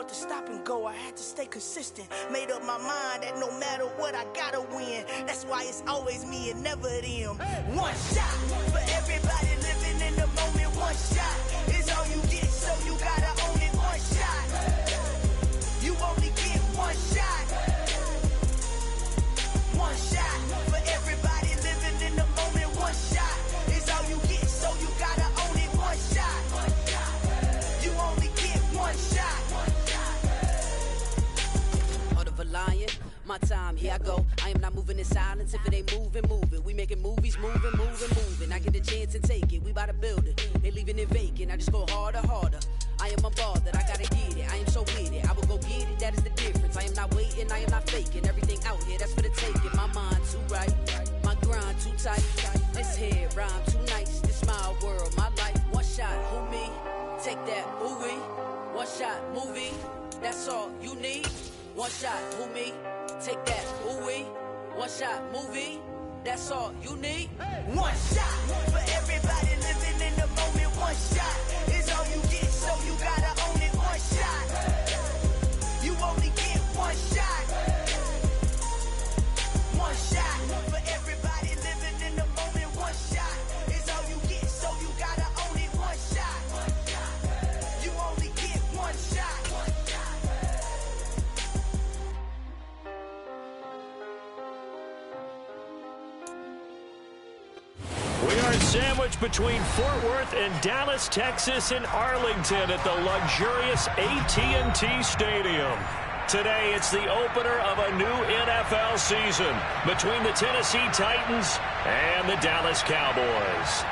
afford to stop and go. I had to stay consistent. Made up my mind that no matter what, I gotta win. That's why it's always me and never them. One shot for everybody living in the moment. One shot is all you get, so you gotta own it. One shot. You only get one shot. One shot for everybody living in the moment. One shot is all you get, so you gotta own it. One shot. You only get one shot. Heart of a lion, my time, here I go. I am not moving in silence. If it ain't moving, move it. We making movies, moving. I get a chance and take it. We bout to build it. They leaving it vacant. I just go harder. I am a ball that I gotta get it. I am so with it. I will go get it. That is the difference. I am not waiting. I am not faking. Everything out here, that's for the taking. My mind too right. My grind too tight. This head rhyme too nice. This my world, my life. One shot, who me? Take that, who we? One shot, movie. That's all you need. One shot, who me? Take that, who we? One shot, movie. That's all you need. One shot for everybody living in the moment. One shot is all you get, so you gotta own it. One shot. You only get one shot. One shot for everybody living in the moment. One shot is all you get, so you gotta own it. One shot. You only get one shot. We are sandwiched between Fort Worth and Dallas, Texas, and Arlington at the luxurious AT&T Stadium. Today, it's the opener of a new NFL season between the Tennessee Titans and the Dallas Cowboys.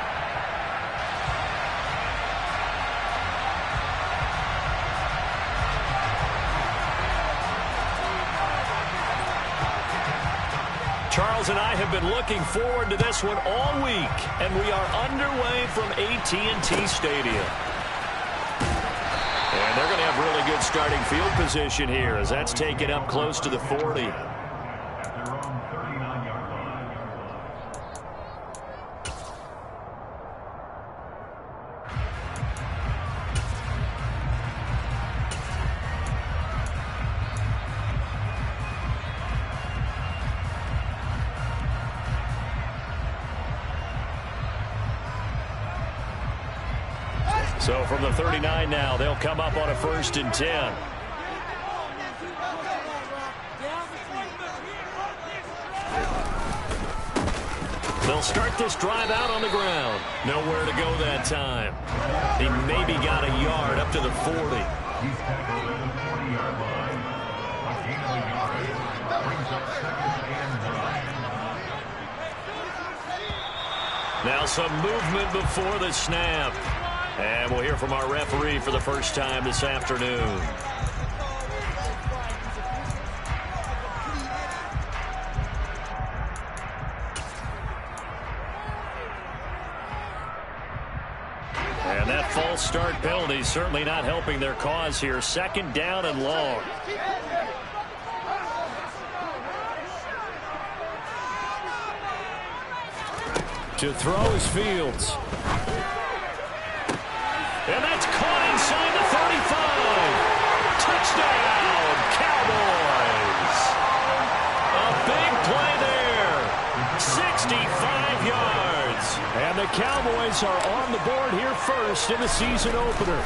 Charles and I have been looking forward to this one all week, and we are underway from AT&T Stadium. And they're going to have really good starting field position here as that's taken up close to the 40. So from the 39 now, they'll come up on a 1st and 10. They'll start this drive out on the ground. Nowhere to go that time. He maybe got a yard up to the 40. He's tackled at the 40-yard line. A gain of a yard brings up 2nd and 9. Now some movement before the snap. And we'll hear from our referee for the first time this afternoon. And that false start penalty certainly not helping their cause here. 2nd down and long. To throw is Fields. And that's caught inside the 35. Touchdown, Cowboys. A big play there. 65 yards. And the Cowboys are on the board here first in the season opener.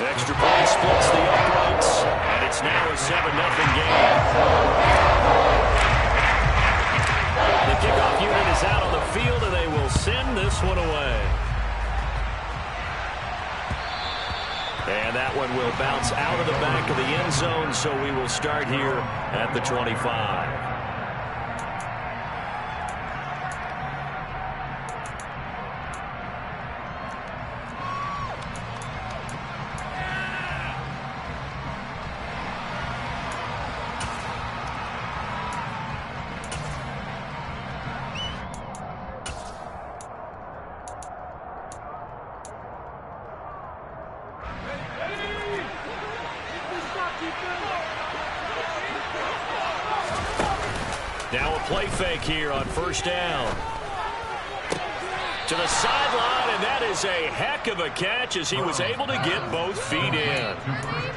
Extra point splits the uprights. And it's now a 7-0 game. The kickoff unit is out on the field, and they will send this one away. And that one will bounce out of the back of the end zone, so we will start here at the 25. Now a play fake here on 1st down. To the sideline, and that is a heck of a catch as he was able to get both feet in.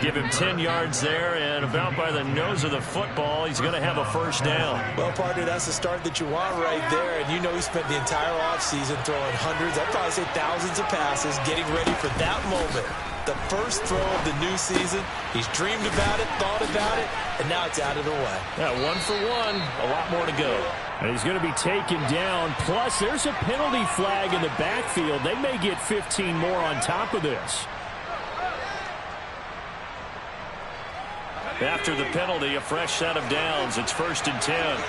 Give him 10 yards there, and about by the nose of the football, he's going to have a first down. Well, partner, that's the start that you want right there, and you know he spent the entire offseason throwing hundreds, I'd probably say thousands of passes, getting ready for that moment. The first throw of the new season. He's dreamed about it, thought about it, and now it's out of the way. Yeah, 1 for 1, a lot more to go. And he's going to be taken down. Plus, there's a penalty flag in the backfield. They may get 15 more on top of this. After the penalty, a fresh set of downs. It's 1st and 10.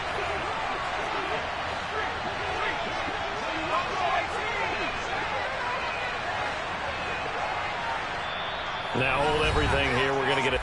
Now hold everything here. We're going to get it.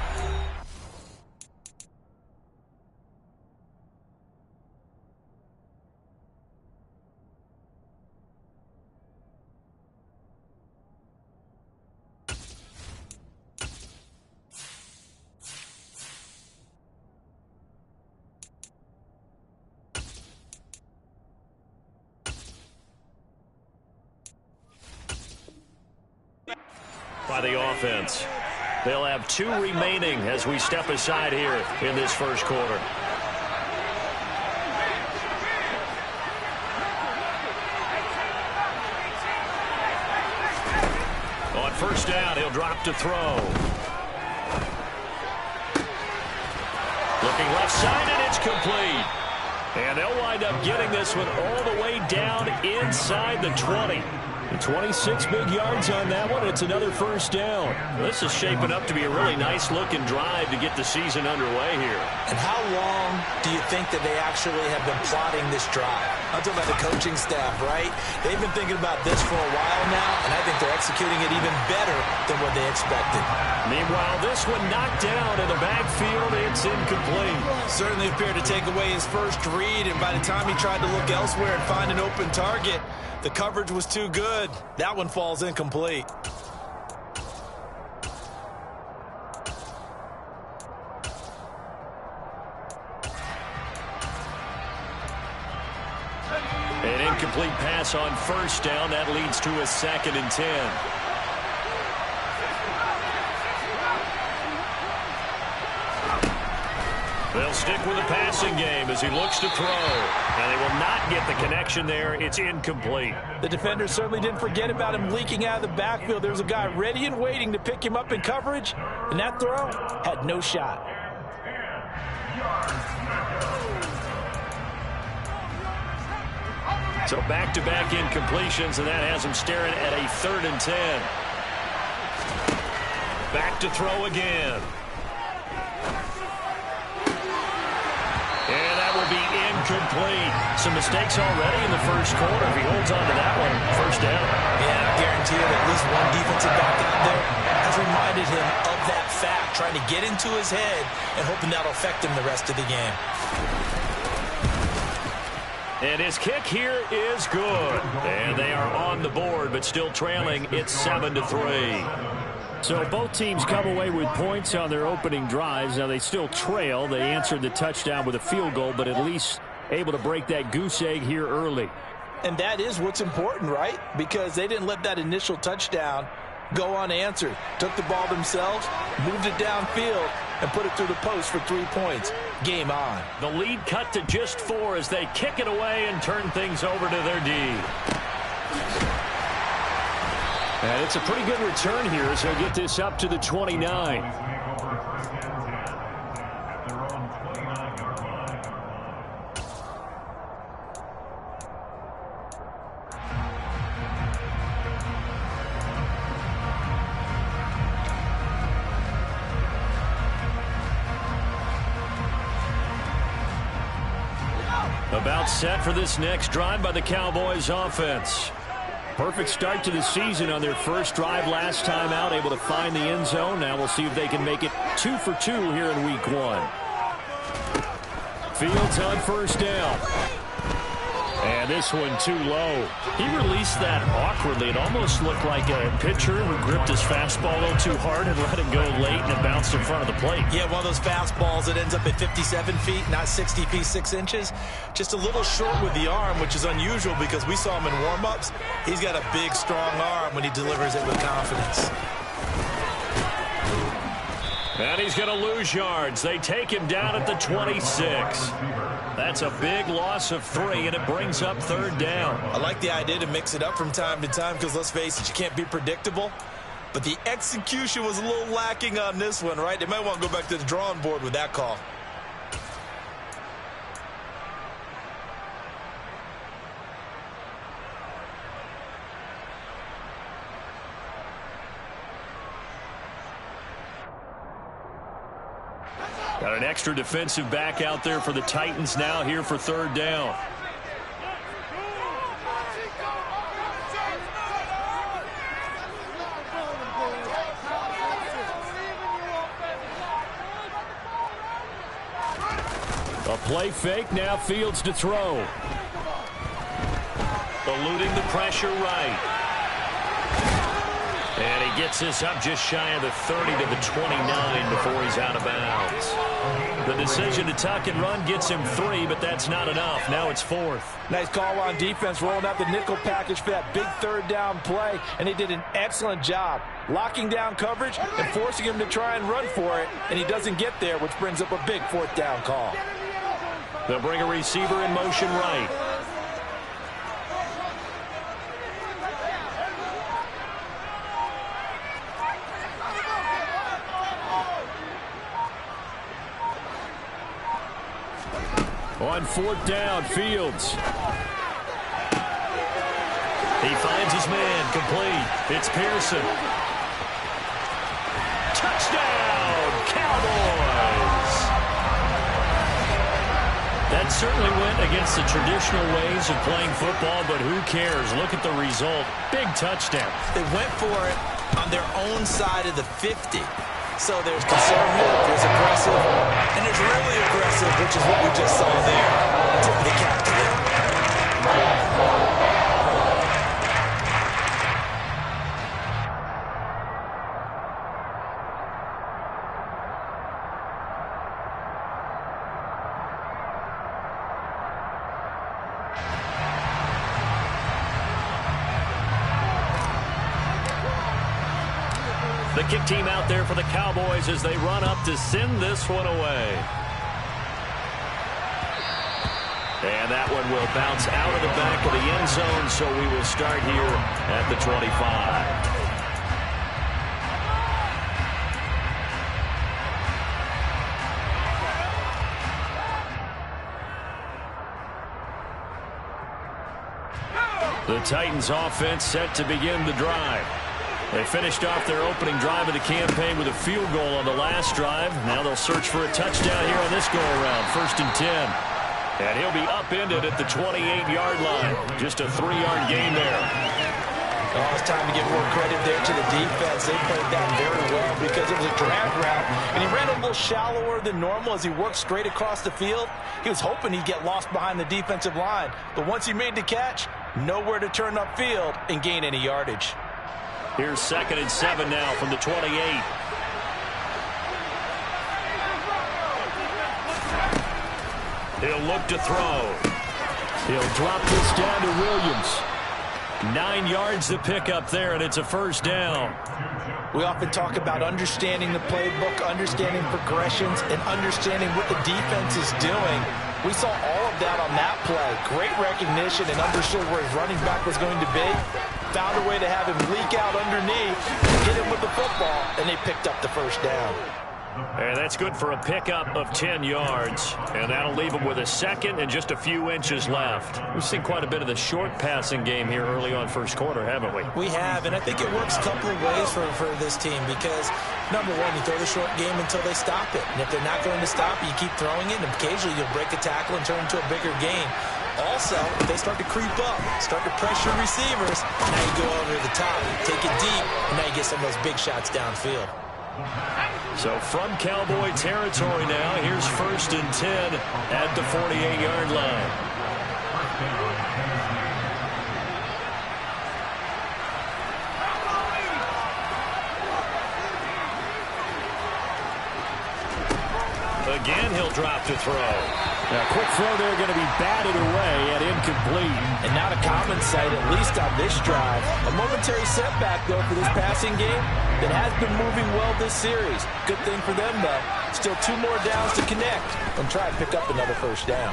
By the offense. They'll have 2 remaining as we step aside here in this first quarter. On first down, he'll drop to throw. Looking left side, and it's complete. And they'll wind up getting this one all the way down inside the 20. 26 big yards on that one. It's another first down. This is shaping up to be a really nice-looking drive to get the season underway here. And how long do you think that they actually have been plotting this drive? I'm talking about the coaching staff, right? They've been thinking about this for a while now, and I think they're executing it even better than what they expected. Meanwhile, this one knocked down in the backfield. It's incomplete. Certainly appeared to take away his first read, and by the time he tried to look elsewhere and find an open target, the coverage was too good. That one falls incomplete. An incomplete pass on first down. That leads to a 2nd and 10. They'll stick with the passing game as he looks to throw. And they will not get the connection there. It's incomplete. The defender certainly didn't forget about him leaking out of the backfield. There was a guy ready and waiting to pick him up in coverage, and that throw had no shot. So back-to-back incompletions, and that has him staring at a 3rd and 10. Back to throw again. And that will be incomplete. Some mistakes already in the first quarter. If he holds on to that one, first down. Yeah, I guarantee you that at least one defensive back out there has reminded him of that fact, trying to get into his head and hoping that'll affect him the rest of the game. And his kick here is good. And they are on the board, but still trailing. It's 7-3. So both teams come away with points on their opening drives. Now they still trail. They answered the touchdown with a field goal, but at least able to break that goose egg here early. And that is what's important, right? Because they didn't let that initial touchdown go unanswered. Took the ball themselves, moved it downfield, and put it through the post for 3 points. Game on. The lead cut to just 4 as they kick it away and turn things over to their D. And it's a pretty good return here as they'll get this up to the 29. About set for this next drive by the Cowboys offense. Perfect start to the season on their first drive last time out, able to find the end zone. Now we'll see if they can make it 2 for 2 here in week 1. Fields on first down. And this one too low. He released that awkwardly. It almost looked like a pitcher who gripped his fastball a little too hard and let it go late, and it bounced in front of the plate. Yeah, one of those fastballs that ends up at 57 feet, not 60 feet 6 inches. Just a little short with the arm, which is unusual because we saw him in warm-ups. He's got a big, strong arm when he delivers it with confidence. And he's going to lose yards. They take him down at the 26. That's a big loss of 3, and it brings up 3rd down. I like the idea to mix it up from time to time because, let's face it, you can't be predictable. But the execution was a little lacking on this one, right? They might want to go back to the drawing board with that call. Got an extra defensive back out there for the Titans now here for 3rd down. A play fake, now Fields to throw. Eluding the pressure right. And he gets this up just shy of the 30 to the 29 before he's out of bounds. The decision to tuck and run gets him 3, but that's not enough. Now it's 4th. Nice call on defense, rolling out the nickel package for that big 3rd down play, and they did an excellent job locking down coverage and forcing him to try and run for it, and he doesn't get there, which brings up a big 4th down call. They'll bring a receiver in motion right. On 4th down, Fields. He finds his man, complete. It's Pearson. Touchdown, Cowboys! That certainly went against the traditional ways of playing football, but who cares? Look at the result. Big touchdown. They went for it on their own side of the 50. So there's conservative, there's aggressive, and there's really aggressive, which is what we just saw there. Tip of the cap to them. The kick team out there for the Cowboys as they run up to send this one away. And that one will bounce out of the back of the end zone, so we will start here at the 25. The Titans offense set to begin the drive. They finished off their opening drive of the campaign with a field goal on the last drive. Now they'll search for a touchdown here on this go-around. 1st and 10. And he'll be upended at the 28-yard line. Just a 3-yard gain there. Oh, it's time to give more credit there to the defense. They played that very well because it was a drag route, and he ran a little shallower than normal as he worked straight across the field. He was hoping he'd get lost behind the defensive line, but once he made the catch, nowhere to turn upfield and gain any yardage. Here's 2nd and 7 now from the 28. He'll look to throw. He'll drop this down to Williams. 9 yards to pick up there, and it's a 1st down. We often talk about understanding the playbook, understanding progressions, and understanding what the defense is doing. We saw all of that on that play. Great recognition and understood where his running back was going to be. Found a way to have him leak out underneath, hit him with the football, and they picked up the 1st down. And that's good for a pickup of 10 yards. And that'll leave him with a 2nd and just a few inches left. We've seen quite a bit of the short passing game here early on 1st quarter, haven't we? We have, and I think it works a couple of ways for this team because, number one, you throw the short game until they stop it. And if they're not going to stop it, you keep throwing it, and occasionally you'll break a tackle and turn it into a bigger gain. Also, if they start to creep up, start to pressure receivers, now you go over the top, take it deep, and now you get some of those big shots downfield. So from Cowboy territory now, here's 1st and 10 at the 48-yard line. Again, he'll drop to throw. Now, quick throw there going to be batted away and incomplete. And not a common sight, at least on this drive. A momentary setback, though, for this passing game that has been moving well this series. Good thing for them, though. Still 2 more downs to connect and try and pick up another first down.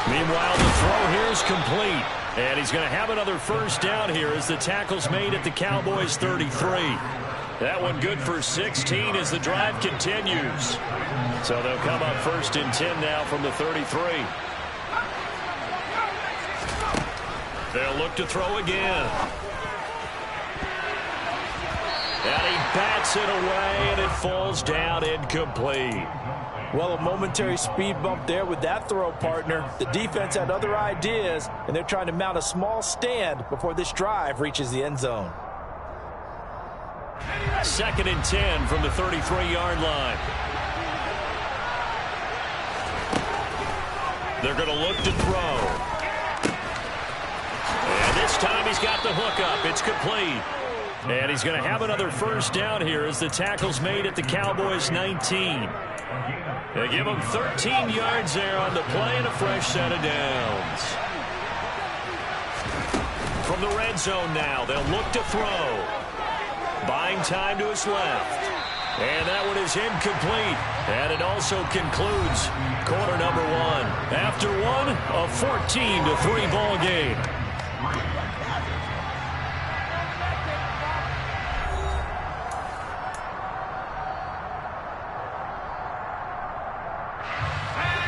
Meanwhile, the throw here is complete. And he's going to have another first down here as the tackle's made at the Cowboys' 33. That one good for 16 as the drive continues. So they'll come up first and 10 now from the 33. They'll look to throw again. And he bats it away, and it falls down incomplete. Well, a momentary speed bump there with that throw, partner. The defense had other ideas, and they're trying to mount a small stand before this drive reaches the end zone. 2nd and 10 from the 33-yard line. They're going to look to throw. And this time he's got the hook up. It's complete. And he's going to have another first down here as the tackle's made at the Cowboys' 19. They give him 13 yards there on the play and a fresh set of downs. From the red zone now, they'll look to throw. Buying time to his left. And that one is incomplete. And it also concludes quarter number 1. After one, a 14-3 ball game.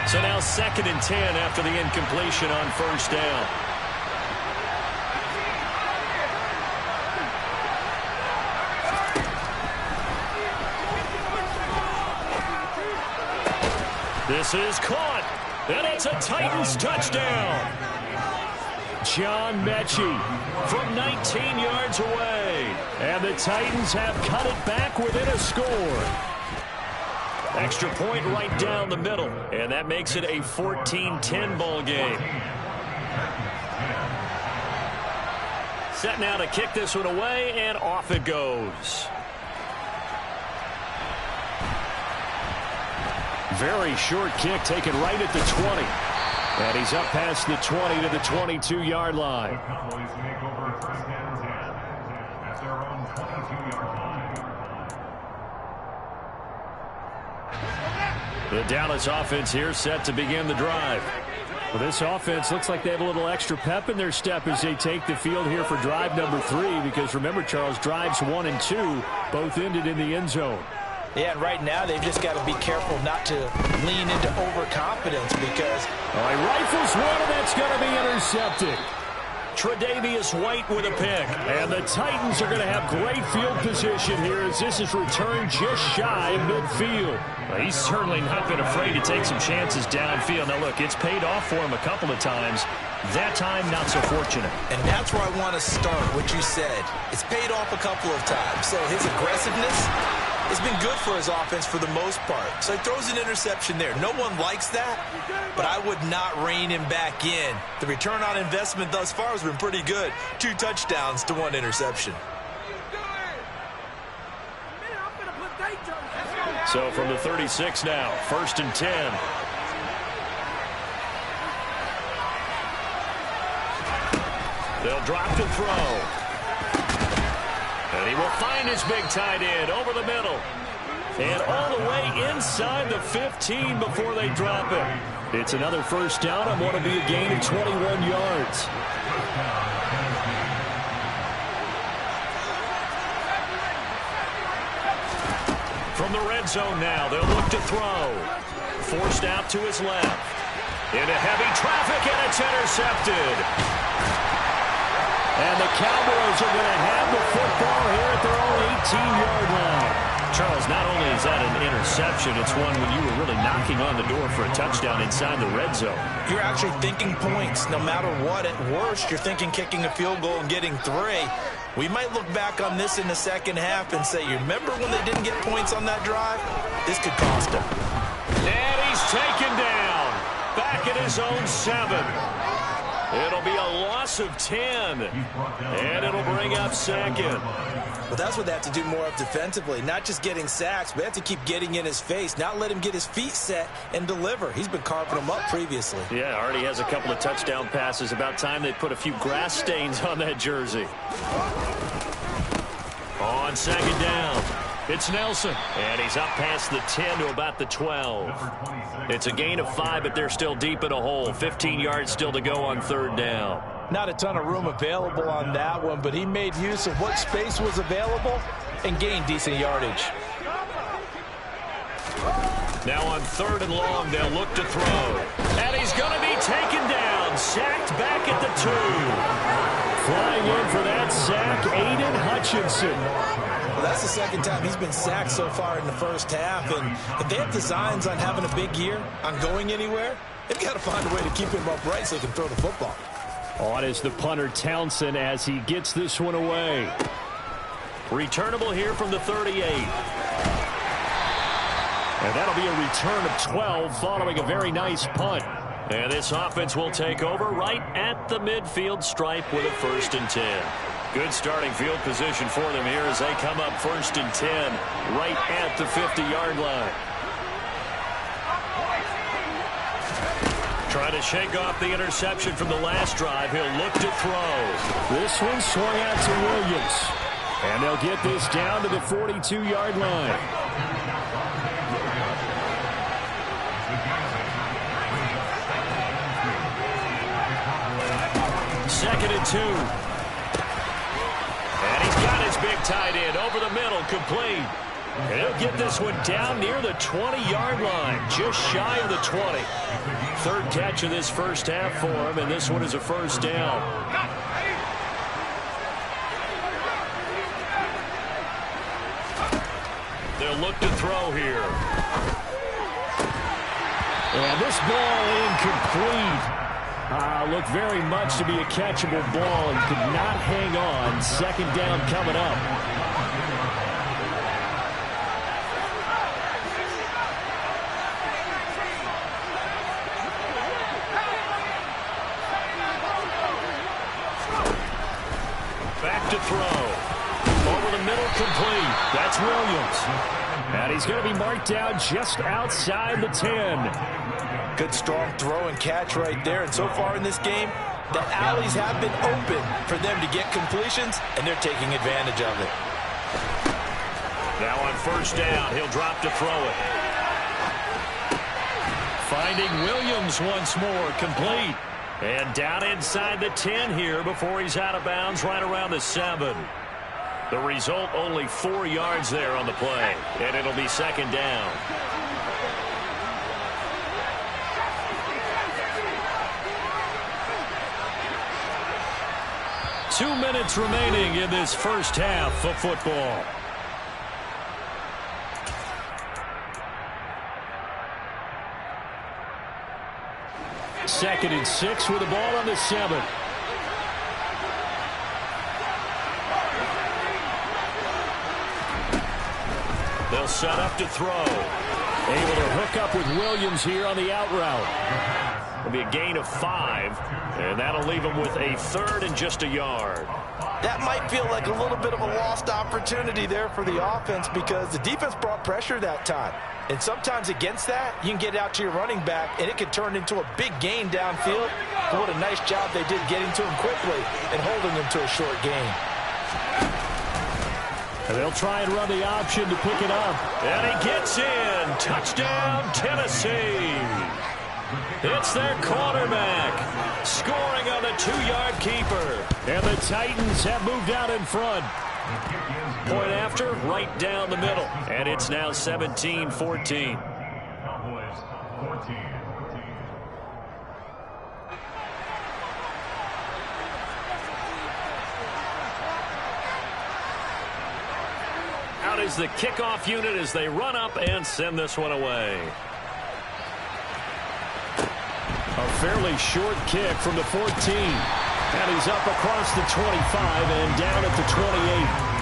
So now 2nd and 10 after the incompletion on first down. This is caught, and it's a Titans touchdown. John Mechie from 19 yards away, and the Titans have cut it back within a score. Extra point right down the middle, and that makes it a 14-10 ball game. Set now to kick this one away, and off it goes. Very short kick taken right at the 20. And he's up past the 20 to the 22-yard line. The Cowboys take over 1st and 10 at their own 22-yard line. The Dallas offense here set to begin the drive. Well, this offense looks like they have a little extra pep in their step as they take the field here for drive number 3. Because remember, Charles, drives 1 and 2 both ended in the end zone. Yeah, and right now they've just got to be careful not to lean into overconfidence because... All right, rifles one, and that's going to be intercepted. Tre'Davious White with a pick. And the Titans are going to have great field position here as this is returned just shy of midfield. Well, he's certainly not been afraid to take some chances downfield. Now, look, it's paid off for him a couple of times. That time, not so fortunate. And that's where I want to start, what you said. It's paid off a couple of times. So his aggressiveness has been good for his offense for the most part. So he throws an interception there. No one likes that, but I would not rein him back in. The return on investment thus far has been pretty good. 2 touchdowns to 1 interception. So from the 36 now, 1st and 10. They'll drop to throw. And he will find his big tight end over the middle. And all the way inside the 15 before they drop it. It's another first down on what will be a gain of 21 yards. From the red zone now, they'll look to throw. Forced out to his left. Into heavy traffic, and it's intercepted. And the Cowboys are going to have the football here at their own 18-yard line. Charles, not only is that an interception, it's one when you were really knocking on the door for a touchdown inside the red zone. You're actually thinking points no matter what. At worst, you're thinking kicking a field goal and getting 3. We might look back on this in the second half and say, you remember when they didn't get points on that drive? This could cost them. And he's taken down back at his own 7. It'll be a line loss of 10. And it'll bring up second. Well, that's what they have to do more of defensively. Not just getting sacks, but they have to keep getting in his face. Not let him get his feet set and deliver. He's been carving them up previously. Yeah, already has a couple of touchdown passes. About time they put a few grass stains on that jersey. On second down, it's Nelson. And he's up past the 10 to about the 12. It's a gain of 5, but they're still deep in a hole. 15 yards still to go on third down. Not a ton of room available on that one, but he made use of what space was available and gained decent yardage. Now on third and long, they'll look to throw. And he's going to be taken down, sacked back at the 2. Flying in for that sack, Aiden Hutchinson. Well, that's the second time he's been sacked so far in the first half, and if they have designs on having a big year, on going anywhere, they've got to find a way to keep him upright so he can throw the football. On is the punter Townsend as he gets this one away. Returnable here from the 38. And that'll be a return of 12 following a very nice punt. And this offense will take over right at the midfield stripe with a 1st and 10. Good starting field position for them here as they come up 1st and 10 right at the 50-yard line. Trying to shake off the interception from the last drive. He'll look to throw. This one swung out to Williams. And they'll get this down to the 42-yard line. Second and 2. And he's got his big tight end over the middle, complete. And he'll get this one down near the 20-yard line, just shy of the 20. Third catch of this first half for him, and this one is a 1st down. They'll look to throw here. And this ball incomplete. Looked very much to be a catchable ball and could not hang on. Second down coming up. Back to throw. Over the middle, complete. That's Williams. And he's going to be marked down just outside the 10. Good strong throw and catch right there. And so far in this game, the alleys have been open for them to get completions, and they're taking advantage of it. Now on 1st down, he'll drop to throw it. Finding Williams once more, complete. And down inside the 10 here before he's out of bounds right around the 7. The result, only 4 yards there on the play. And it'll be second down. Two minutes remaining in this first half of football. Second and 6 with the ball on the 7. They'll set up to throw. Able to hook up with Williams here on the out route. It'll be a gain of 5, and that'll leave him with a 3rd and just a yard. That might feel like a little bit of a lost opportunity there for the offense because the defense brought pressure that time. And sometimes against that, you can get out to your running back, and it could turn into a big gain downfield. But what a nice job they did getting to him quickly and holding him to a short gain. And they'll try and run the option to pick it up. And he gets in. Touchdown, Tennessee. It's their quarterback scoring on the 2-yard keeper. And the Titans have moved out in front. Point after, right down the middle. And it's now 17-14. Cowboys 14. Out is the kickoff unit as they run up and send this one away. A fairly short kick from the 14. And he's up across the 25 and down at the 28.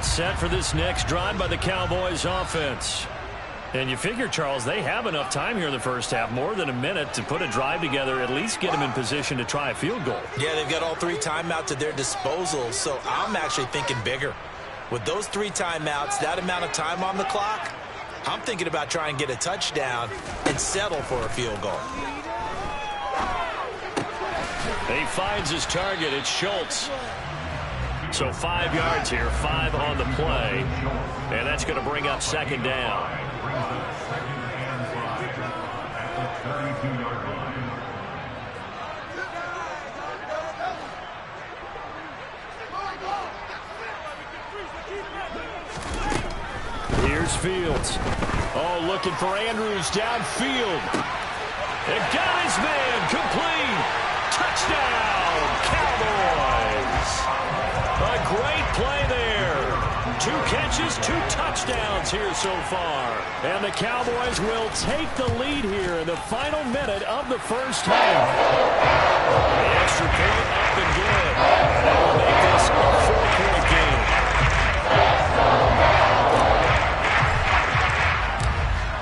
timeout set for this next drive by the Cowboys offense. And you figure, Charles, they have enough time here in the first half, more than a minute, to put a drive together, at least get them in position to try a field goal. Yeah, they've got all 3 timeouts at their disposal, so I'm actually thinking bigger. With those 3 timeouts, that amount of time on the clock, I'm thinking about trying to get a touchdown and settle for a field goal. He finds his target. It's Schultz. So 5 yards here, 5 on the play. And that's going to bring up second down. Here's Fields. Oh, looking for Andrews downfield. And got his man complete. Touchdown, Cowboys. A great play there. 2 catches, 2 touchdowns here so far. And the Cowboys will take the lead here in the final minute of the first half. The extra point up and good. That will make this a 4-point game.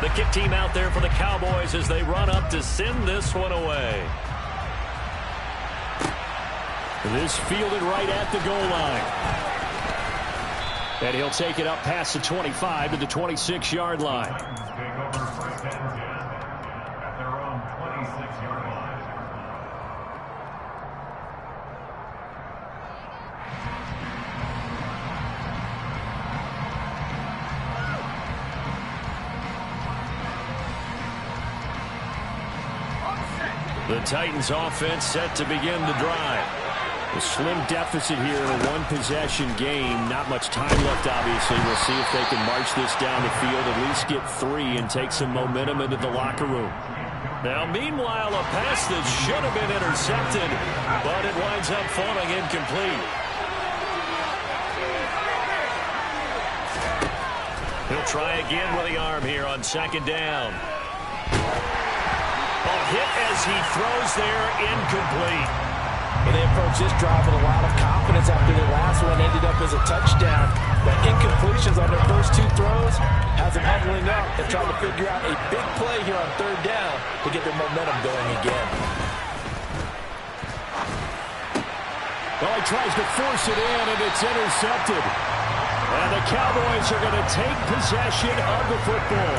The kick team out there for the Cowboys as they run up to send this one away. This fielded right at the goal line. And he'll take it up past the 25 to the 26-yard line. Take over first and 10 at their own 26-yard line. The Titans offense set to begin the drive. A slim deficit here in a 1-possession game. Not much time left, obviously. We'll see if they can march this down the field, at least get 3 and take some momentum into the locker room. Now, meanwhile, a pass that should have been intercepted, but it winds up falling incomplete. He'll try again with the arm here on second down. A hit as he throws there, incomplete. Well, they approach this drive with a lot of confidence after their last one ended up as a touchdown. But incompletions on their first 2 throws has them huddling up and trying to figure out a big play here on third down to get their momentum going again. Well, he tries to force it in, and it's intercepted. And the Cowboys are going to take possession of the football.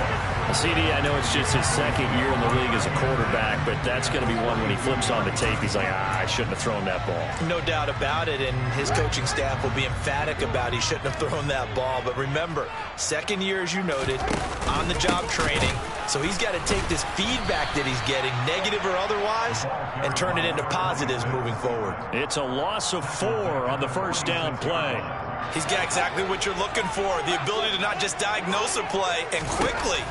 CD, I know it's just his second year in the league as a quarterback, but that's going to be one when he flips on the tape. He's like, I shouldn't have thrown that ball. No doubt about it, and his coaching staff will be emphatic about he shouldn't have thrown that ball. But remember, second year, as you noted, on-the-job training. So he's got to take this feedback that he's getting, negative or otherwise, and turn it into positives moving forward. It's a loss of 4 on the first down play. He's got exactly what you're looking for, the ability to not just diagnose a play and quickly,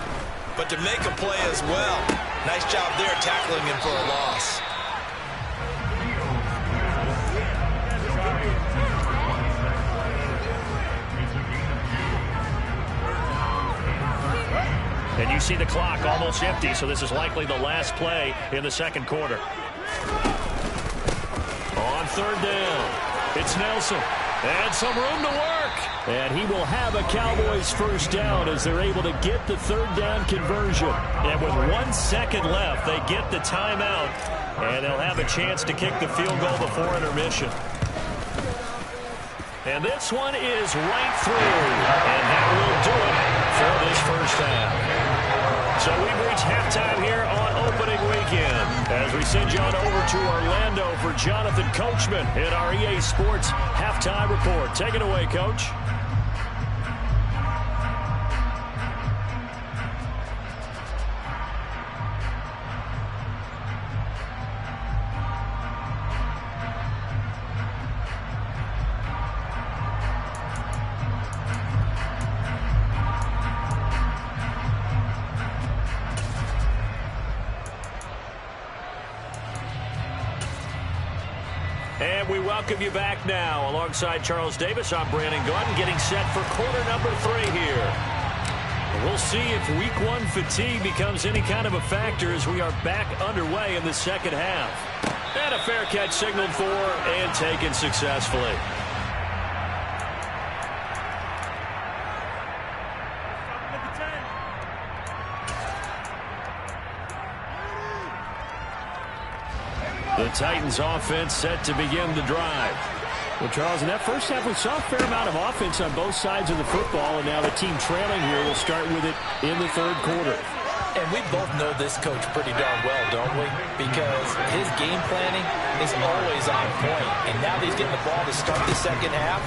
but to make a play as well. Nice job there tackling him for a loss. And you see the clock almost empty, so this is likely the last play in the second quarter. On third down, it's Nelson. And some room to work. And he will have a Cowboys first down as they're able to get the third down conversion. And with 1 second left, they get the timeout. And they'll have a chance to kick the field goal before intermission. And this one is right through. And that will do it for this first half. So we've reached halftime here on opening weekend as we send you on over to Orlando for Jonathan Coachman in our EA Sports Halftime Report. Take it away, Coach. And we welcome you back now. Alongside Charles Davis, I'm Brandon Gordon, getting set for quarter number 3 here. We'll see if week 1 fatigue becomes any kind of a factor as we are back underway in the second half. And a fair catch signaled for and taken successfully. The Titans offense set to begin the drive. Well, Charles, in that first half, we saw a fair amount of offense on both sides of the football, and now the team trailing here will start with it in the third quarter. And we both know this coach pretty darn well, don't we? Because his game planning is always on point. And now that he's getting the ball to start the second half,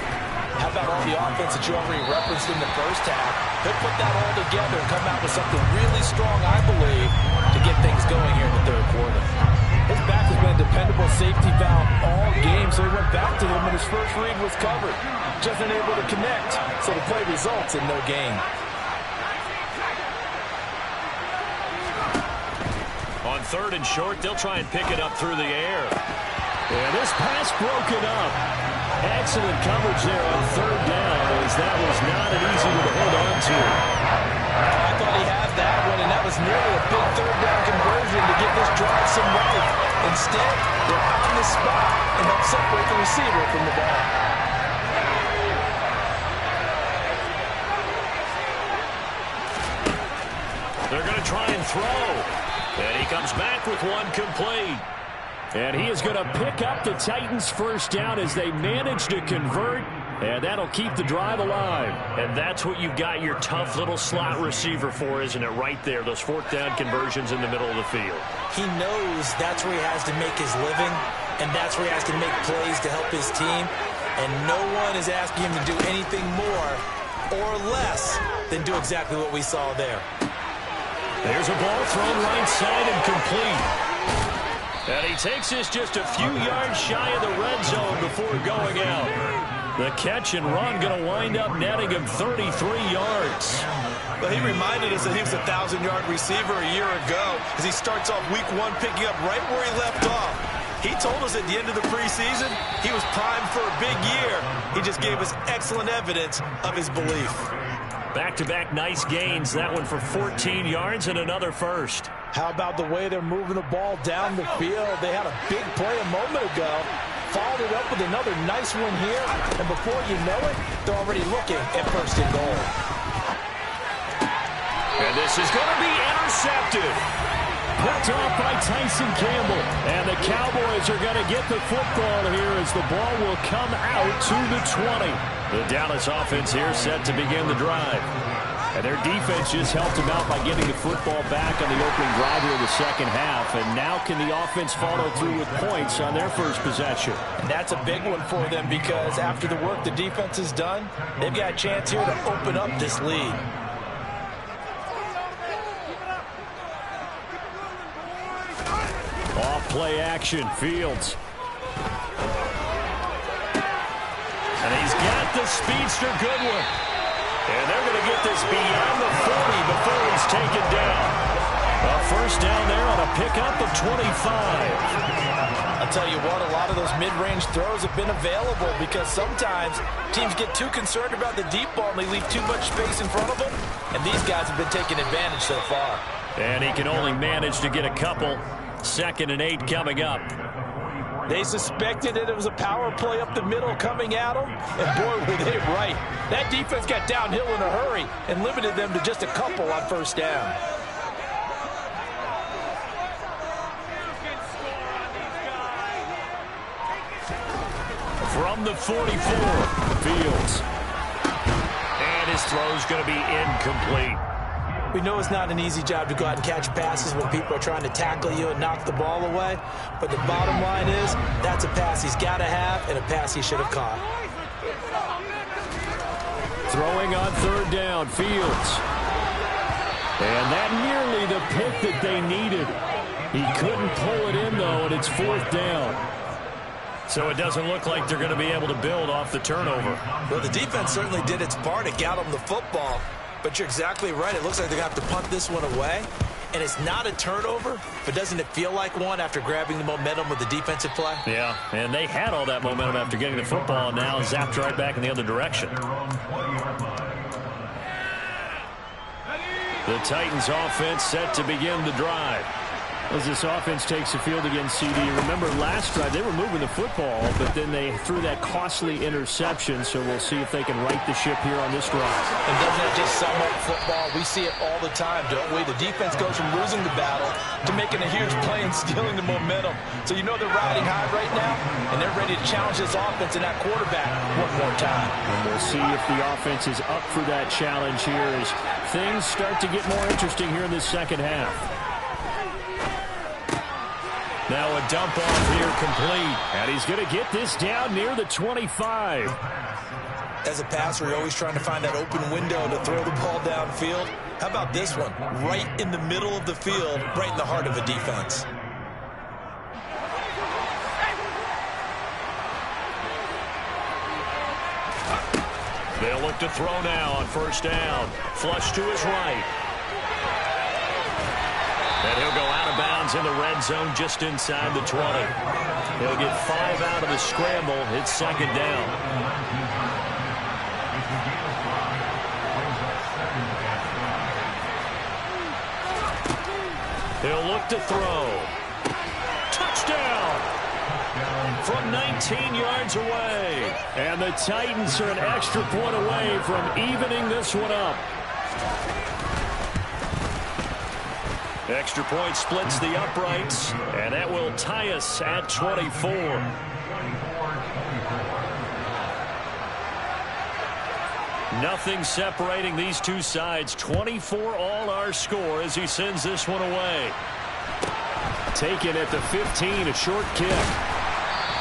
how about all the offense that you already referenced in the first half? He'll put that all together and come out with something really strong, I believe, to get things going here in the third quarter. His back has been a dependable safety valve all game, so he went back to him when his first read was covered. Just unable to connect, so the play results in no gain. On third and short, they'll try and pick it up through the air. Yeah, this pass broken up. Excellent coverage there on third down, as that was not an easy one to hold on to. I thought he had that one, and that was nearly a big third down conversion to give this drive some life. Instead, they're on the spot and help separate the receiver from the ball. They're going to try and throw. And he comes back with one complete. And he is going to pick up the Titans' first down as they manage to convert. And that'll keep the drive alive. And that's what you've got your tough little slot receiver for, isn't it? Right there, those fourth down conversions in the middle of the field. He knows that's where he has to make his living, and that's where he has to make plays to help his team. And no one is asking him to do anything more or less than do exactly what we saw there. There's a ball thrown right side and complete. And he takes this just a few yards shy of the red zone before going out. The catch and run going to wind up netting him 33 yards. Well, he reminded us that he was a 1,000-yard receiver a year ago as he starts off week one picking up right where he left off. He told us at the end of the preseason he was primed for a big year. He just gave us excellent evidence of his belief. Back-to-back nice gains. That one for 14 yards and another first. How about the way they're moving the ball down the field? They had a big play a moment ago. Followed it up with another nice one here. And before you know it, they're already looking at first and goal. And this is going to be intercepted. Picked off by Tyson Campbell. And the Cowboys are going to get the football here as the ball will come out to the 20. The Dallas offense here set to begin the drive. And their defense just helped them out by getting the football back on the opening drive here in the second half. And now can the offense follow through with points on their first possession? And that's a big one for them because after the work the defense has done, they've got a chance here to open up this lead. Off play action, Fields. And he's got the speedster Goodwin. And they're going to get this beyond the 40 before he's taken down. A first down there on a pickup of 25. I'll tell you what, a lot of those mid-range throws have been available because sometimes teams get too concerned about the deep ball and they leave too much space in front of them. And these guys have been taking advantage so far. And he can only manage to get a couple. 2nd and 8 coming up. They suspected that it was a power play up the middle coming at them, and boy, were they right. That defense got downhill in a hurry and limited them to just a couple on first down. From the 44, Fields. And his throw's going to be incomplete. We know it's not an easy job to go out and catch passes when people are trying to tackle you and knock the ball away. But the bottom line is, that's a pass he's got to have and a pass he should have caught. Throwing on third down, Fields. And that nearly the pick that they needed. He couldn't pull it in, though, and it's fourth down. So it doesn't look like they're going to be able to build off the turnover. Well, the defense certainly did its part to get them the football. But you're exactly right. It looks like they're going to have to punt this one away. And it's not a turnover, but doesn't it feel like one after grabbing the momentum with the defensive play? Yeah, and they had all that momentum after getting the football, and now zapped right back in the other direction. The Titans offense set to begin the drive. As this offense takes the field against CD. Remember last drive they were moving the football, but then they threw that costly interception, so we'll see if they can right the ship here on this drive. And doesn't that just sum up football? We see it all the time, don't we? The defense goes from losing the battle to making a huge play and stealing the momentum. So you know they're riding high right now, and they're ready to challenge this offense and that quarterback one more time. And we'll see if the offense is up for that challenge here as things start to get more interesting here in the second half. Now a dump off here complete. And he's going to get this down near the 25. As a passer, you're always trying to find that open window to throw the ball downfield. How about this one? Right in the middle of the field, right in the heart of a defense. They'll look to throw now on first down. Flush to his right. And he'll go out of bounds in the red zone just inside the 20. He'll get 5 out of the scramble. It's second down. He'll look to throw. Touchdown! From 19 yards away. And the Titans are an extra point away from evening this one up. Extra point splits the uprights, and that will tie us at 24. Nothing separating these two sides. 24 all our score as he sends this one away. Taken at the 15, a short kick.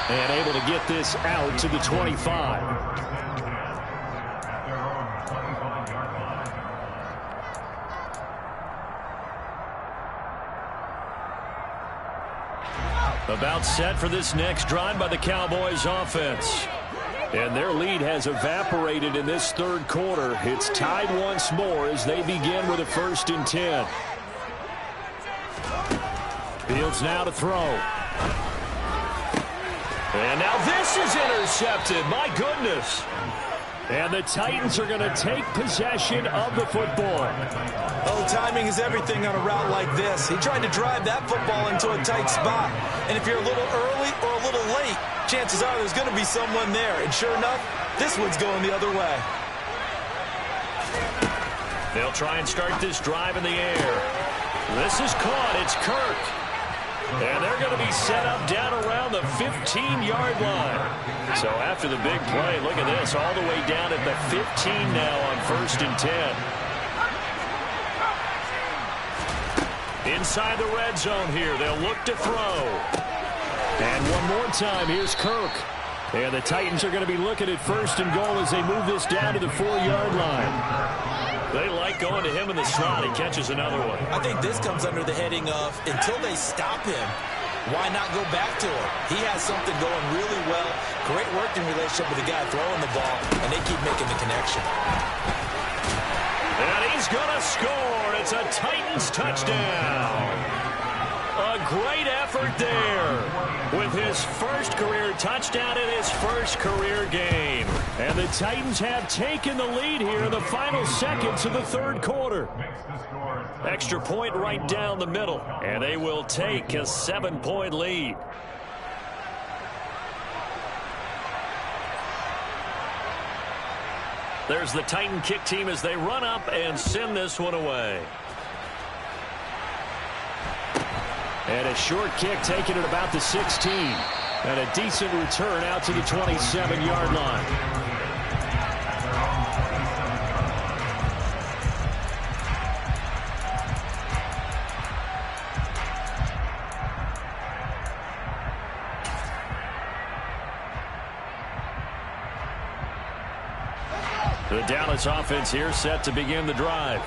And able to get this out to the 25. About set for this next drive by the Cowboys offense. And their lead has evaporated in this third quarter. It's tied once more as they begin with a 1st and 10. Fields now to throw. And now this is intercepted. My goodness. And the Titans are going to take possession of the football. Oh, timing is everything on a route like this. He tried to drive that football into a tight spot. And if you're a little early or a little late, chances are there's going to be someone there. And sure enough, this one's going the other way. They'll try and start this drive in the air. This is caught. It's Kirk. And they're going to be set up down around the 15-yard line. So after the big play, look at this, all the way down at the 15 now on 1st and 10. Inside the red zone here, they'll look to throw. And one more time, here's Kirk. And the Titans are going to be looking at 1st and goal as they move this down to the 4-yard line. They like going to him in the slot. He catches another one. I think this comes under the heading of, until they stop him, why not go back to him? He has something going really well. Great working relationship with the guy throwing the ball, and they keep making the connection. And he's going to score. It's a Titans touchdown. A great effort there with his first career touchdown in his first career game. And the Titans have taken the lead here in the final seconds of the third quarter. Extra point right down the middle, and they will take a 7-point lead. There's the Titan kick team as they run up and send this one away. And a short kick taken at about the 16. And a decent return out to the 27-yard line. The Dallas offense here set to begin the drive.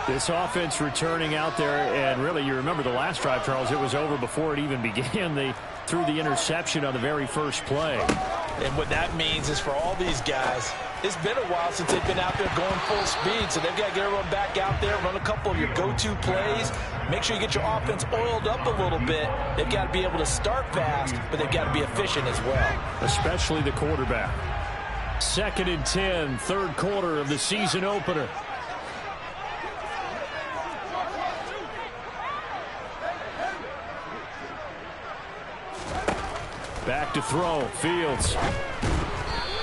This offense returning out there, and really, you remember the last drive, Charles, it was over before it even began. They threw the interception on the very first play. And what that means is for all these guys, it's been a while since they've been out there going full speed, so they've got to get everyone back out there, run a couple of your go-to plays, make sure you get your offense oiled up a little bit. They've got to be able to start fast, but they've got to be efficient as well. Especially the quarterback. 2nd and 10, third quarter of the season opener. Back to throw. Fields.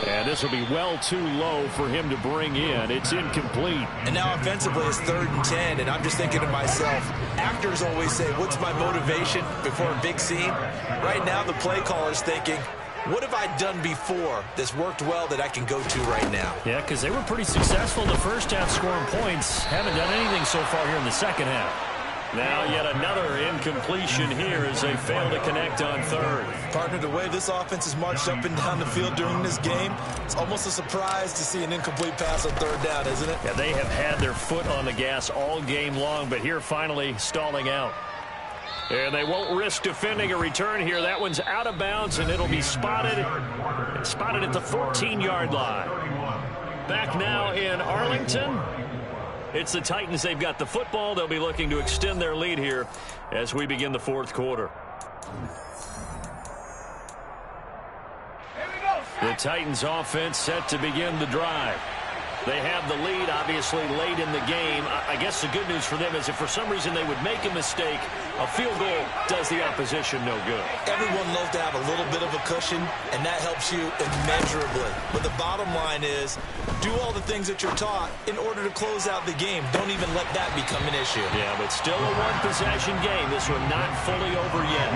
And this will be well too low for him to bring in. It's incomplete. And now offensively it's 3rd and 10, and I'm just thinking to myself, actors always say, what's my motivation before a big scene? Right now the play caller's thinking, what have I done before that's worked well that I can go to right now? Yeah, because they were pretty successful in the first half scoring points. Haven't done anything so far here in the second half. Now yet another incompletion here as they fail to connect on 3rd. Partner, the way this offense has marched up and down the field during this game, it's almost a surprise to see an incomplete pass on 3rd down, isn't it? Yeah, they have had their foot on the gas all game long, but here finally stalling out. And they won't risk defending a return here. That one's out of bounds, and it'll be spotted at the 14-yard line. Back now in Arlington. It's the Titans. They've got the football. They'll be looking to extend their lead here as we begin the 4th quarter. The Titans offense set to begin the drive. They have the lead, obviously, late in the game. I guess the good news for them is if for some reason they would make a mistake, a field goal does the opposition no good. Everyone loves to have a little bit of a cushion, and that helps you immeasurably. But the bottom line is, do all the things that you're taught in order to close out the game. Don't even let that become an issue. Yeah, but still a one-possession game. This one not fully over yet.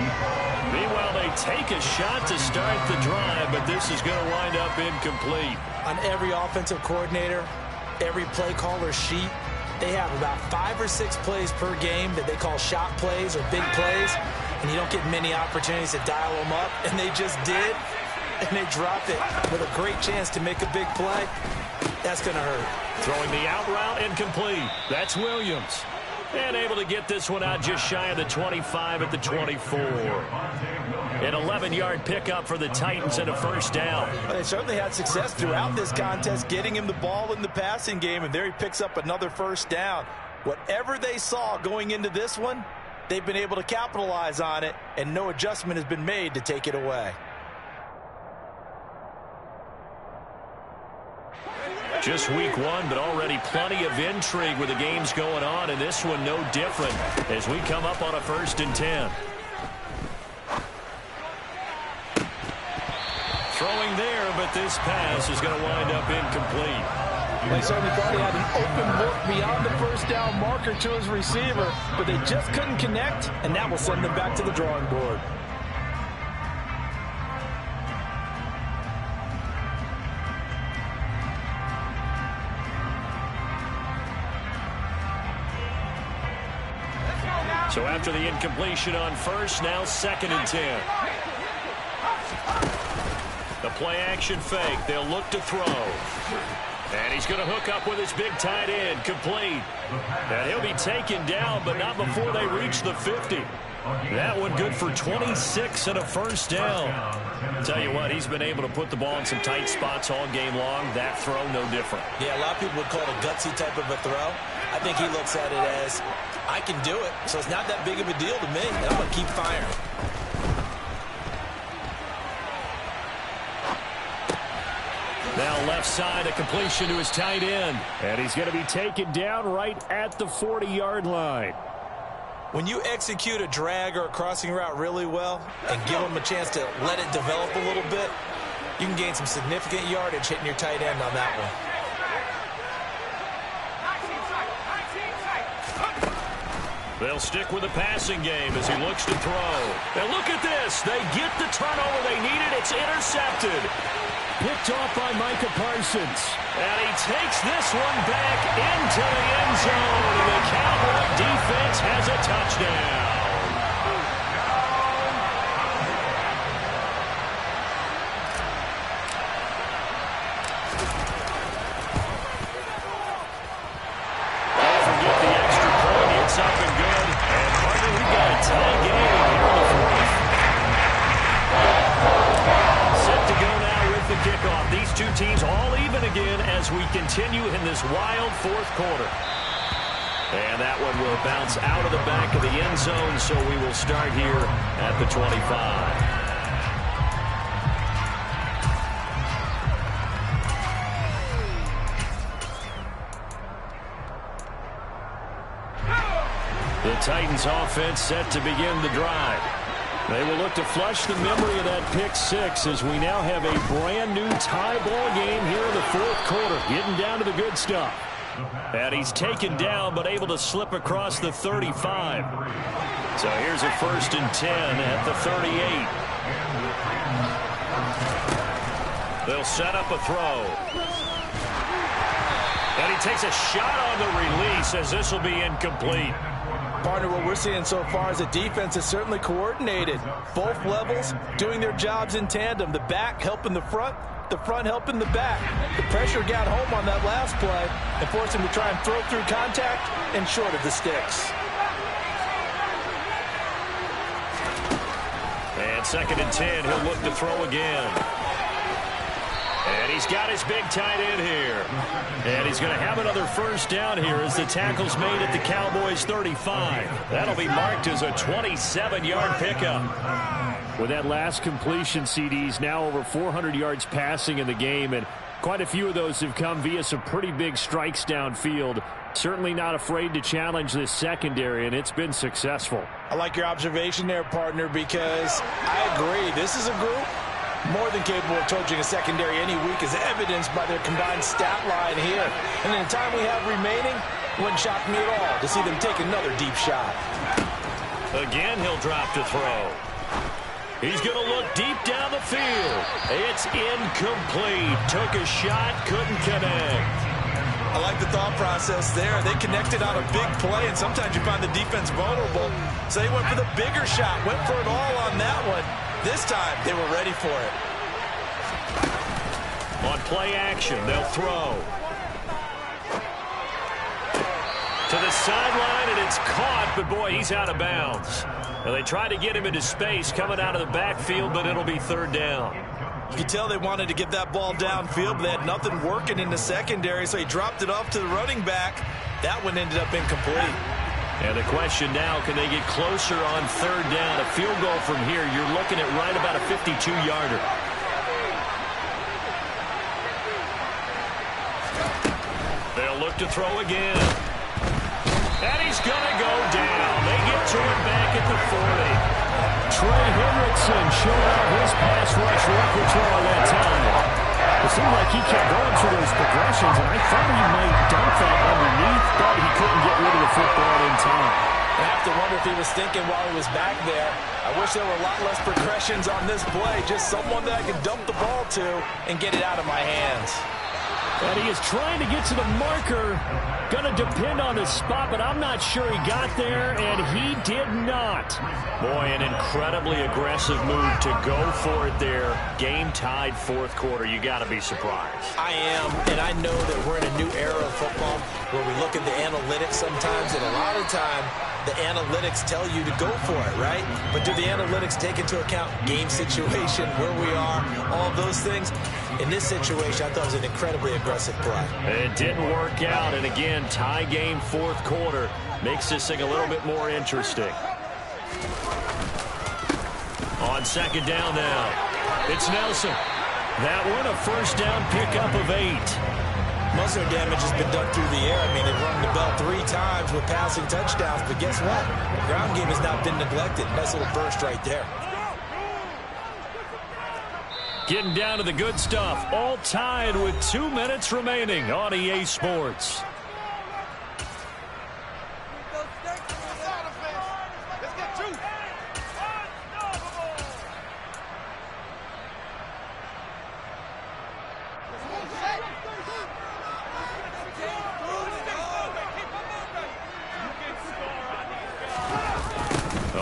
Meanwhile, they take a shot to start the drive, but this is going to wind up incomplete. On every offensive coordinator, every play caller sheet, they have about 5 or 6 plays per game that they call shot plays or big plays, and you don't get many opportunities to dial them up, and they just did, and they dropped it with a great chance to make a big play. That's going to hurt. Throwing the out route incomplete. That's Williams. And able to get this one out just shy of the 25 at the 24. An 11-yard pickup for the Titans and a 1st down. Well, they certainly had success throughout this contest, getting him the ball in the passing game, and there he picks up another 1st down. Whatever they saw going into this one, they've been able to capitalize on it, and no adjustment has been made to take it away. Just week 1, but already plenty of intrigue with the games going on, and this one no different as we come up on a 1st and 10. Throwing there, but this pass is going to wind up incomplete. They certainly thought he had an open look beyond the 1st down marker to his receiver, but they just couldn't connect, and that will send them back to the drawing board. So after the incompletion on 1st, now 2nd and 10. The play action fake. They'll look to throw. And he's going to hook up with his big tight end. Complete. And he'll be taken down, but not before they reach the 50. That one good for 26 and a 1st down. Tell you what, he's been able to put the ball in some tight spots all game long. That throw, no different. Yeah, a lot of people would call it a gutsy type of a throw. I think he looks at it as, I can do it, so it's not that big of a deal to me, and I'm going to keep firing. Now left side, a completion to his tight end. And he's going to be taken down right at the 40-yard line. When you execute a drag or a crossing route really well and give them a chance to let it develop a little bit, you can gain some significant yardage hitting your tight end on that one. They'll stick with the passing game as he looks to throw. And look at this. They get the turnover they needed. It's intercepted. Picked off by Micah Parsons. And he takes this one back into the end zone. And the Cowboy defense has a touchdown. Don't forget the extra point. It's up and good. And partner, we've got a tie game here in the 4th. Set to go now with the kickoff. These two teams all even again as we continue in this wild 4th quarter. And that one will bounce out of the back of the end zone, so we will start here at the 25. The Titans offense set to begin the drive. They will look to flush the memory of that pick six as we now have a brand new tie ball game here in the fourth quarter, getting down to the good stuff. And he's taken down but able to slip across the 35. So here's a 1st and 10 at the 38. They'll set up a throw. And he takes a shot on the release as this will be incomplete. Partner, what we're seeing so far is the defense is certainly coordinated. Both levels doing their jobs in tandem. The back helping the front helping the back. The pressure got home on that last play and forced him to try and throw through contact and short of the sticks. And 2nd and 10, he'll look to throw again. And he's got his big tight end here. And he's going to have another 1st down here as the tackle's made at the Cowboys' 35. That'll be marked as a 27-yard pickup. With that last completion, CD's now over 400 yards passing in the game, and quite a few of those have come via some pretty big strikes downfield. Certainly not afraid to challenge this secondary, and it's been successful. I like your observation there, partner, because I agree. This is a group more than capable of torching a secondary any week, as evidenced by their combined stat line here. And in the time we have remaining, it wouldn't shock me at all to see them take another deep shot. Again, he'll drop to throw. He's going to look deep down the field. It's incomplete. Took a shot, couldn't connect. I like the thought process there. They connected on a big play, and sometimes you find the defense vulnerable. So they went for the bigger shot, went for it all on that one. This time, they were ready for it. On play action, they'll throw. To the sideline, and it's caught, but boy, he's out of bounds. And they tried to get him into space coming out of the backfield, but it'll be 3rd down. You can tell they wanted to get that ball downfield, but they had nothing working in the secondary, so he dropped it off to the running back. That one ended up incomplete. And the question now, can they get closer on 3rd down? A field goal from here, you're looking at right about a 52-yarder. They'll look to throw again. And he's going to go down. They get to him back at the 40. Trey Hendrickson showed out his pass rush repertoire that time. It seemed like he kept going through those progressions, and I thought he might dump that underneath, but he couldn't get rid of the football in time. I have to wonder if he was thinking while he was back there, I wish there were a lot less progressions on this play, just someone that I could dump the ball to and get it out of my hands. And he is trying to get to the marker. Going to depend on his spot, but I'm not sure he got there, and he did not. Boy, an incredibly aggressive move to go for it there. Game tied 4th quarter. You got to be surprised. I am, and I know that we're in a new era of football where we look at the analytics sometimes, and a lot of time the analytics tell you to go for it, right? But do the analytics take into account game situation, where we are, all those things? In this situation, I thought it was an incredibly aggressive play. It didn't work out, and again, tie game 4th quarter makes this thing a little bit more interesting. On 2nd down now, it's Nelson. That one a 1st down pickup of 8. Most of their damage has been done through the air. I mean, they've rung the bell 3 times with passing touchdowns, but guess what? The ground game has not been neglected. Nice little burst right there. Getting down to the good stuff. All tied with 2 minutes remaining on EA Sports.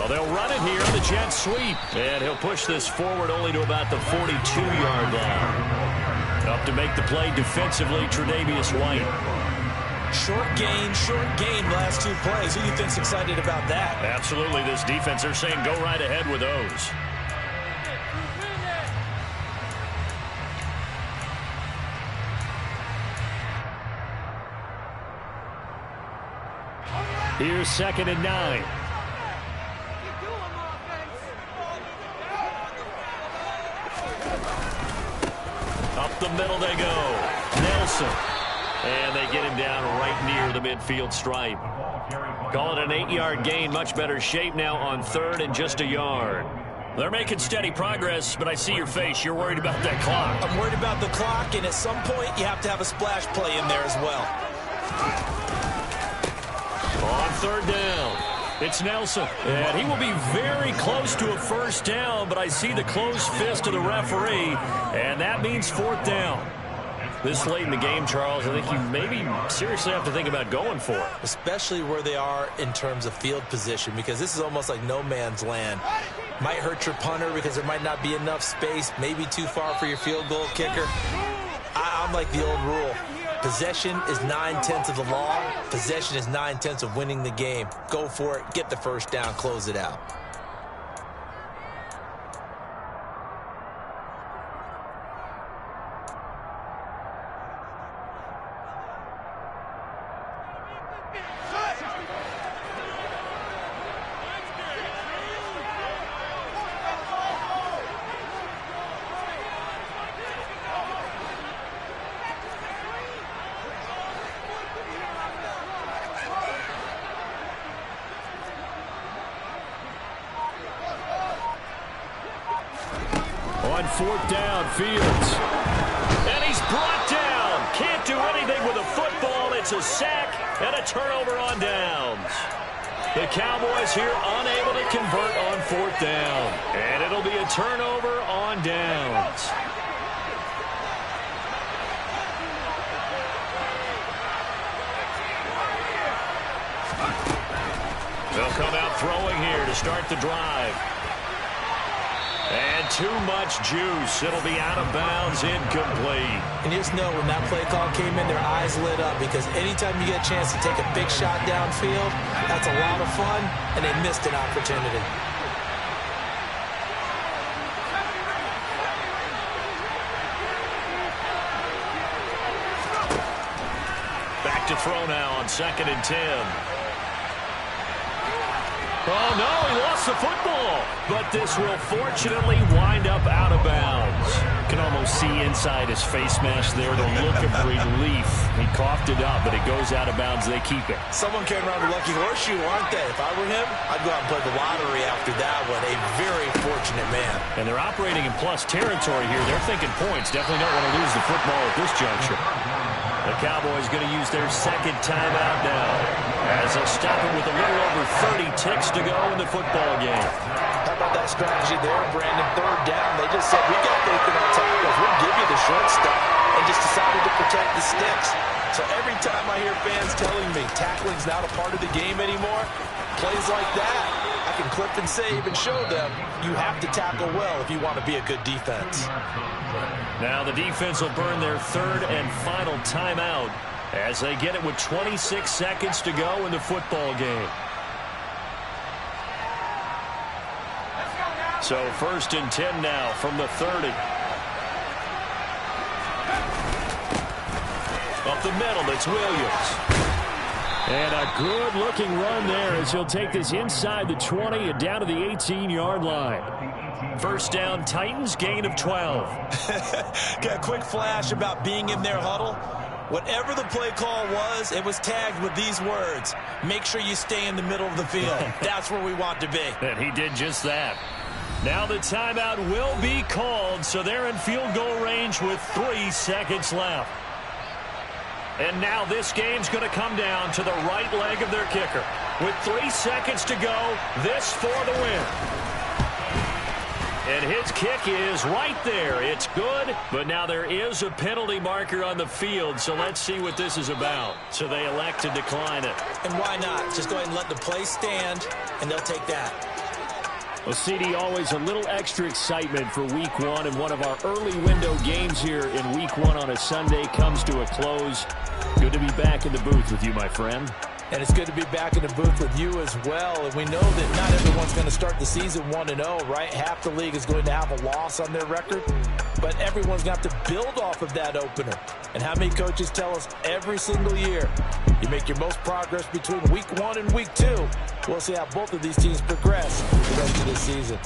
They'll run it here, the jet sweep. And he'll push this forward only to about the 42-yard line. Up to make the play defensively, Tre'Davious White. Short gain last 2 plays. Who do you think's excited about that? Absolutely, this defense, they're saying go right ahead with those. Here's 2nd and 9. Up the middle they go. Nelson. And they get him down right near the midfield stripe. Call it an 8-yard gain. Much better shape now on 3rd and just a yard. They're making steady progress, but I see your face. You're worried about that clock. I'm worried about the clock, and at some point, you have to have a splash play in there as well. On third down, it's Nelson. And he will be very close to a first down, but I see the closed fist of the referee, and that means fourth down. This late in the game, Charles, I think you maybe seriously have to think about going for it. Especially where they are in terms of field position, because this is almost like no man's land. Might hurt your punter because there might not be enough space, maybe too far for your field goal kicker. I'm like the old rule. Possession is 9/10 of the law. Possession is 9/10 of winning the game. Go for it, get the first down, close it out. On fourth down, Fields. And he's brought down. Can't do anything with a football. It's a sack and a turnover on downs. The Cowboys here unable to convert on fourth down. And it'll be a turnover on downs. They'll come out throwing here to start the drive. And too much juice. It'll be out of bounds, incomplete. And you just know when that play call came in, their eyes lit up, because anytime you get a chance to take a big shot downfield, that's a lot of fun, and they missed an opportunity. Back to throw now on 2nd and 10. Oh, no, he lost the football. But this will fortunately wind up out of bounds. You can almost see inside his face mask there the look of relief. He coughed it up, but it goes out of bounds. They keep it. Someone came around with a lucky horseshoe, aren't they? If I were him, I'd go out and play the lottery after that one. A very fortunate man. And they're operating in plus territory here. They're thinking points. Definitely don't want to lose the football at this juncture. The Cowboys going to use their second timeout now, as they'll stop it with a little over 30 ticks to go in the football game. How about that strategy there, Brandon? Third down, they just said, we got faith in our tackles. We'll give you the short stuff, and just decided to protect the sticks. So every time I hear fans telling me tackling's not a part of the game anymore, plays like that, I can clip and save and show them you have to tackle well if you want to be a good defense. Now the defense will burn their third and final timeout as they get it with 26 seconds to go in the football game. So 1st and 10 now from the 30. Up the middle, it's Williams. And a good-looking run there as he'll take this inside the 20 and down to the 18-yard line. First down, Titans, gain of 12. Got a quick flash about being in their huddle. Whatever the play call was, it was tagged with these words: make sure you stay in the middle of the field. That's where we want to be. And he did just that. Now the timeout will be called, so they're in field goal range with 3 seconds left. And now this game's going to come down to the right leg of their kicker. With 3 seconds to go, this for the win. And his kick is right there. It's good, but now there is a penalty marker on the field, so let's see what this is about. So they elect to decline it. And why not? Just go ahead and let the play stand, and they'll take that. Well, CD, always a little extra excitement for Week 1, and one of our early window games here in Week 1 on a Sunday comes to a close. Good to be back in the booth with you, my friend. And it's good to be back in the booth with you as well. And we know that not everyone's going to start the season 1-0, right? Half the league is going to have a loss on their record. But everyone's going to have to build off of that opener. And how many coaches tell us every single year, you make your most progress between Week 1 and Week 2. We'll see how both of these teams progress the rest of this season.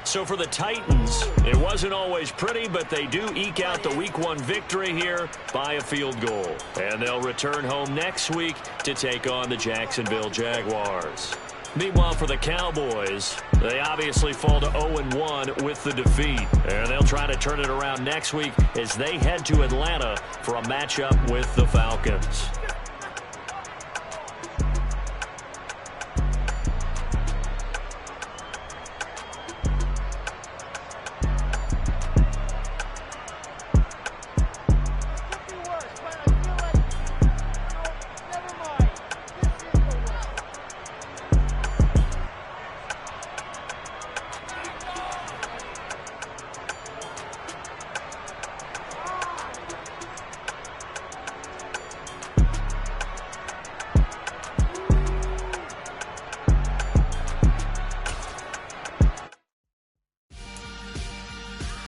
So for the Titans, it wasn't always pretty, but they do eke out the Week 1 victory here by a field goal. And they'll return home next week to take on the Jacksonville Jaguars. Meanwhile, for the Cowboys, they obviously fall to 0-1 with the defeat. And they'll try to turn it around next week as they head to Atlanta for a matchup with the Falcons.